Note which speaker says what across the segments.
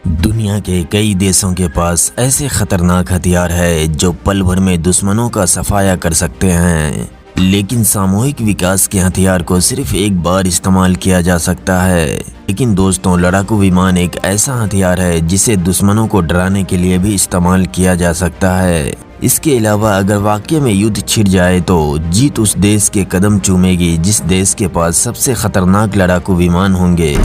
Speaker 1: दुनिया के कई देशों के पास ऐसे खतरनाक हथियार है जो पल भर में दुश्मनों का सफाया कर सकते हैं, लेकिन सामूहिक विकास के हथियार को सिर्फ एक बार इस्तेमाल किया जा सकता है। लेकिन दोस्तों, लड़ाकू विमान एक ऐसा हथियार है जिसे दुश्मनों को डराने के लिए भी इस्तेमाल किया जा सकता है। इसके अलावा अगर वाकई में युद्ध छिड़ जाए तो जीत उस देश के कदम चूमेगी जिस देश के पास सबसे खतरनाक लड़ाकू विमान होंगे।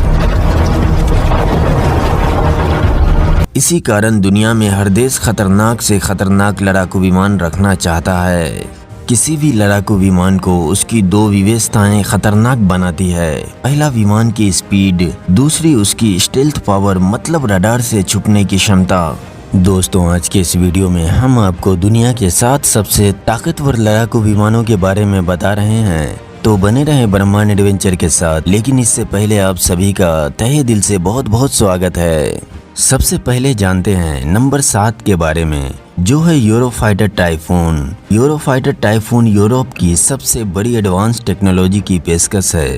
Speaker 1: इसी कारण दुनिया में हर देश खतरनाक से खतरनाक लड़ाकू विमान रखना चाहता है। किसी भी लड़ाकू विमान को उसकी दो विशेषताएं खतरनाक बनाती है। पहला, विमान की स्पीड, दूसरी उसकी स्टेल्थ पावर मतलब रडार से छुपने की क्षमता। दोस्तों, आज के इस वीडियो में हम आपको दुनिया के 7 सबसे ताकतवर लड़ाकू विमानों के बारे में बता रहे हैं, तो बने रहे ब्रह्मांड एडवेंचर के साथ। लेकिन इससे पहले आप सभी का तहे दिल से बहुत बहुत स्वागत है। सबसे पहले जानते हैं नंबर 7 के बारे में, जो है Eurofighter typhoon. Eurofighter typhoon Europe की सबसे बड़ी एडवांस टेक्नोलॉजी की पेशकश है।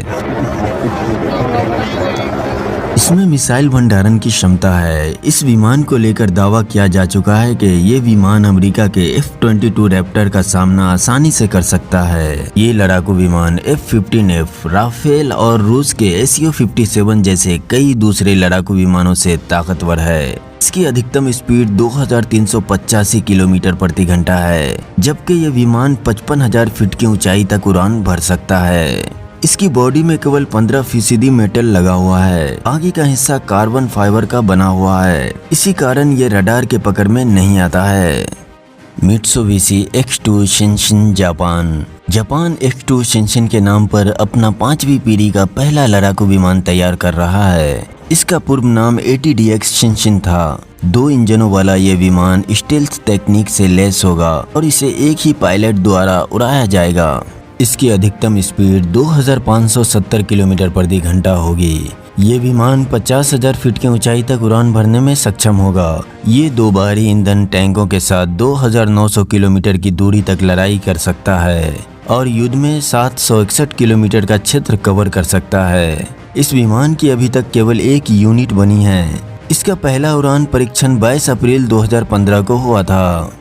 Speaker 1: इसमें मिसाइल भंडारण की क्षमता है। इस विमान को लेकर दावा किया जा चुका है कि ये विमान अमेरिका के F-22 रैप्टर का सामना आसानी से कर सकता है। ये लड़ाकू विमान F-15F, राफेल और रूस के Su-57 जैसे कई दूसरे लड़ाकू विमानों से ताकतवर है। इसकी अधिकतम स्पीड 2385 किलोमीटर प्रति घंटा है, जबकि यह विमान 55,000 फीट की ऊंचाई तक उड़ान भर सकता है। इसकी बॉडी में केवल 15% मेटल लगा हुआ है। आगे का हिस्सा कार्बन फाइबर का बना हुआ है। इसी कारण ये रडार के पकड़ में नहीं आता है। Mitsubishi X2 Shinshin Japan. Japan X2 Shinshin के नाम पर अपना 5वीं पीढ़ी का पहला लड़ाकू विमान तैयार कर रहा है। इसका पूर्व नाम ATDX शिनशिन था। 2 इंजनों वाला ये विमान स्टेल्थ टेक्निक से लैस होगा और इसे एक ही पायलट द्वारा उड़ाया जाएगा। इसकी अधिकतम स्पीड 2570 किलोमीटर प्रति घंटा होगी। ये विमान 50,000 फीट की ऊंचाई तक उड़ान भरने में सक्षम होगा। ये 2 बाहरी ईंधन टैंकों के साथ 2900 किलोमीटर की दूरी तक लड़ाई कर सकता है और युद्ध में 761 किलोमीटर का क्षेत्र कवर कर सकता है। इस विमान की अभी तक केवल एक यूनिट बनी है। इसका पहला उड़ान परीक्षण 22 अप्रैल 2015 को हुआ था।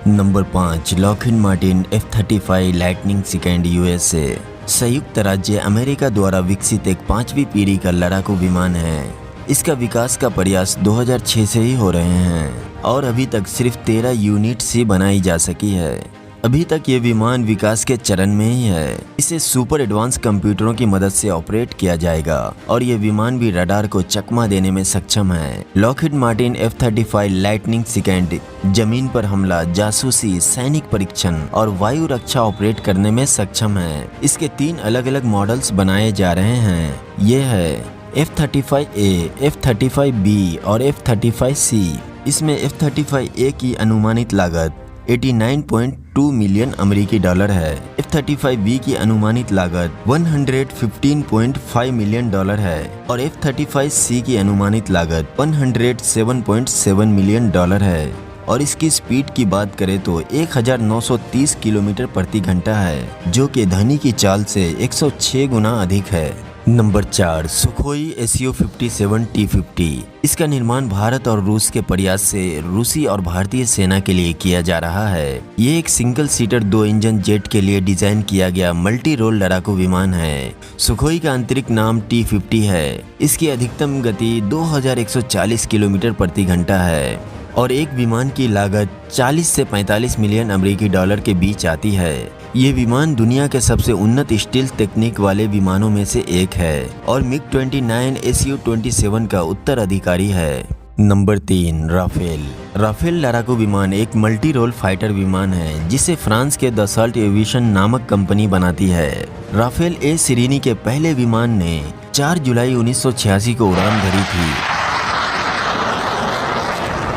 Speaker 1: Number 5, Lockheed Martin F-35 lightning second USA। संयुक्त राज्य अमेरिका द्वारा विकसित एक 5वीं पीढ़ी का लड़ाकू विमान है। इसका विकास का प्रयास 2006 से ही हो रहे हैं और अभी तक सिर्फ 13 यूनिट ही बनाई जा सकी है। अभी तक ये विमान विकास के चरण में ही है। इसे सुपर एडवांस कंप्यूटरों की मदद से ऑपरेट किया जाएगा और ये विमान भी रडार को चकमा देने में सक्षम है। Lockheed Martin F-35 lightning second जमीन पर हमला, जासूसी, सैनिक परीक्षण और वायु रक्षा ऑपरेट करने में सक्षम है। इसके 3 अलग अलग मॉडल्स बनाए जा रहे हैं। ये है F-35A, F-35B और F-35C। इसमें F-35A की अनुमानित लागत 89.2 मिलियन अमेरिकी डॉलर है। F-35B की अनुमानित लागत 115.5 मिलियन डॉलर है और F-35C की अनुमानित लागत 107.7 मिलियन डॉलर है। और इसकी स्पीड की बात करें तो 1930 किलोमीटर प्रति घंटा है, जो कि ध्वनि की चाल से 106 गुना अधिक है। Number 4, Sukhoi Su-57 T-50। इसका निर्माण भारत और रूस के प्रयास से रूसी और भारतीय सेना के लिए किया जा रहा है। ये एक सिंगल सीटर 2 इंजन जेट के लिए डिजाइन किया गया मल्टी रोल लड़ाकू विमान है। सुखोई का आंतरिक नाम T-50 है। इसकी अधिकतम गति 2140 किलोमीटर प्रति घंटा है और एक विमान की लागत 40 से 45 मिलियन अमेरिकी डॉलर के बीच आती है। ये विमान दुनिया के सबसे उन्नत स्टील्थ टेक्निक वाले विमानों में से एक है और MiG-29 Su-27 का उत्तराधिकारी है। Number 3, Rafale. राफेल लड़ाकू विमान एक मल्टी रोल फाइटर विमान है जिसे फ्रांस के दसाल्ट एविएशन नामक कंपनी बनाती है। राफेल A श्रेणी के पहले विमान ने 4 जुलाई 1986 को उड़ान भरी थी,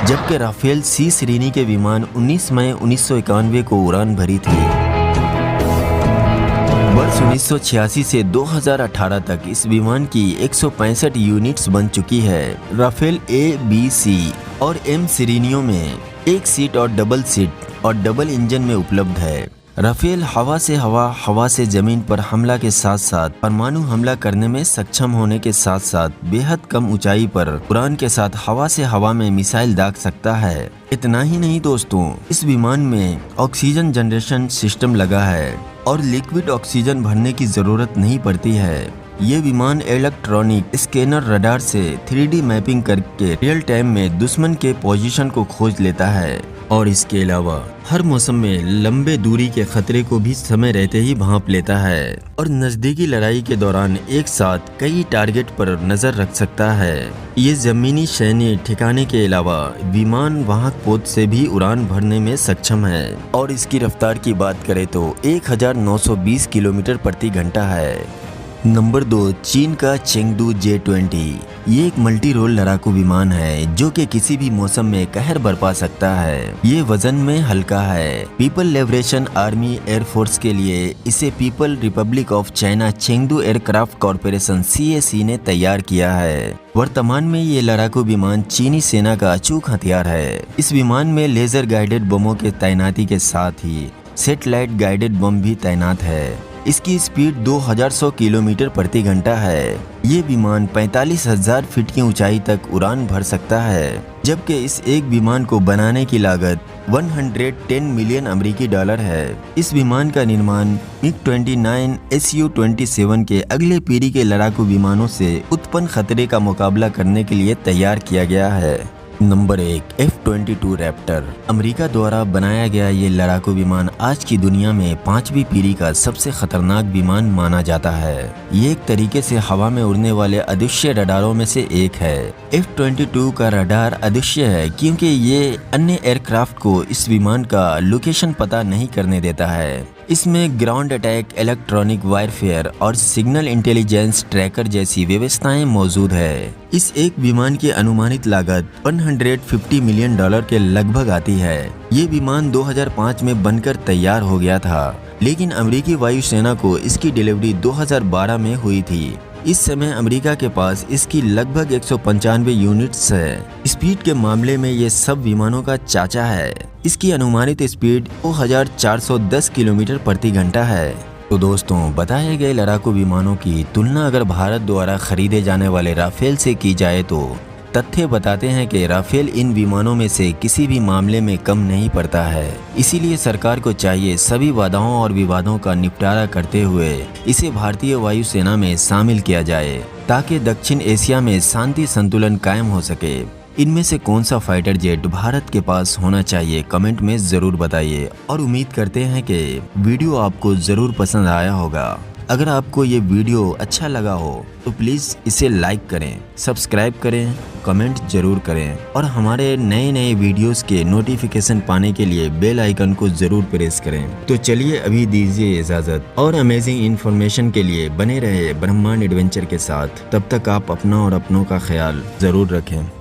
Speaker 1: जबकि राफेल C श्रेणी के विमान 19 मई 1991 को उड़ान भरी थी। वर्ष 1986 से 2018 तक इस विमान की 165 यूनिट्स बन चुकी है। राफेल A, B, C और M श्रेणियों में एक सीट और डबल सीट और डबल इंजन में उपलब्ध है। राफेल हवा से हवा, हवा से जमीन पर हमला के साथ साथ परमाणु हमला करने में सक्षम होने के साथ साथ बेहद कम ऊंचाई पर उड़ान के साथ हवा से हवा में मिसाइल दाग सकता है। इतना ही नहीं दोस्तों, इस विमान में ऑक्सीजन जनरेशन सिस्टम लगा है और लिक्विड ऑक्सीजन भरने की जरूरत नहीं पड़ती है। ये विमान इलेक्ट्रॉनिक स्कैनर रडार से 3D मैपिंग करके रियल टाइम में दुश्मन के पोजीशन को खोज लेता है और इसके अलावा हर मौसम में लंबे दूरी के खतरे को भी समय रहते ही भांप लेता है और नजदीकी लड़ाई के दौरान एक साथ कई टारगेट पर नजर रख सकता है। ये जमीनी सैन्य ठिकाने के अलावा विमान वाहक पोत से भी उड़ान भरने में सक्षम है और इसकी रफ्तार की बात करें तो 1920 किलोमीटर प्रति घंटा है। नंबर 2, चीन का चेंगडू J-20। ये एक मल्टी रोल लड़ाकू विमान है जो कि किसी भी मौसम में कहर बरपा सकता है। ये वजन में हल्का है। पीपल लिबरेशन आर्मी एयरफोर्स के लिए इसे people Republic of China Chengdu aircraft corporation CAC ने तैयार किया है। वर्तमान में ये लड़ाकू विमान चीनी सेना का अचूक हथियार है। इस विमान में लेजर गाइडेड बमों के तैनाती के साथ ही सैटेलाइट गाइडेड बम भी तैनात है। इसकी स्पीड 2100 किलोमीटर प्रति घंटा है। ये विमान 45,000 फीट की ऊंचाई तक उड़ान भर सकता है, जबकि इस एक विमान को बनाने की लागत 110 मिलियन अमेरिकी डॉलर है। इस विमान का निर्माण MiG-29 Su-27 के अगले पीढ़ी के लड़ाकू विमानों से उत्पन्न खतरे का मुकाबला करने के लिए तैयार किया गया है। Number 1, F-22 Raptor. अमेरिका द्वारा बनाया गया ये लड़ाकू विमान आज की दुनिया में 5वीं पीढ़ी का सबसे खतरनाक विमान माना जाता है। ये एक तरीके से हवा में उड़ने वाले अदृश्य रडारों में से एक है। F-22 का रडार अदृश्य है क्योंकि ये अन्य एयरक्राफ्ट को इस विमान का लोकेशन पता नहीं करने देता है। इसमें ग्राउंड अटैक, इलेक्ट्रॉनिक वारफेयर और सिग्नल इंटेलिजेंस ट्रैकर जैसी व्यवस्थाएं मौजूद है। इस एक विमान की अनुमानित लागत 150 मिलियन डॉलर के लगभग आती है। ये विमान 2005 में बनकर तैयार हो गया था, लेकिन अमेरिकी वायुसेना को इसकी डिलीवरी 2012 में हुई थी। इस समय अमेरिका के पास इसकी लगभग 195 यूनिट्स है। स्पीड के मामले में ये सब विमानों का चाचा है। इसकी अनुमानित स्पीड 2410 किलोमीटर प्रति घंटा है। तो दोस्तों, बताए गए लड़ाकू विमानों की तुलना अगर भारत द्वारा खरीदे जाने वाले राफेल से की जाए तो तथ्य बताते हैं कि राफेल इन विमानों में से किसी भी मामले में कम नहीं पड़ता है। इसीलिए सरकार को चाहिए सभी बाधाओं और विवादों का निपटारा करते हुए इसे भारतीय वायुसेना में शामिल किया जाए ताकि दक्षिण एशिया में शांति संतुलन कायम हो सके। इनमें से कौन सा फाइटर जेट भारत के पास होना चाहिए, कमेंट में जरूर बताइए और उम्मीद करते हैं कि वीडियो आपको जरूर पसंद आया होगा। अगर आपको ये वीडियो अच्छा लगा हो तो प्लीज़ इसे लाइक करें, सब्सक्राइब करें, कमेंट जरूर करें और हमारे नए नए वीडियोस के नोटिफिकेशन पाने के लिए बेल आइकन को जरूर प्रेस करें। तो चलिए अभी दीजिए इजाज़त और अमेजिंग इन्फॉर्मेशन के लिए बने रहे ब्रह्मांड एडवेंचर के साथ। तब तक आप अपना और अपनों का ख्याल ज़रूर रखें।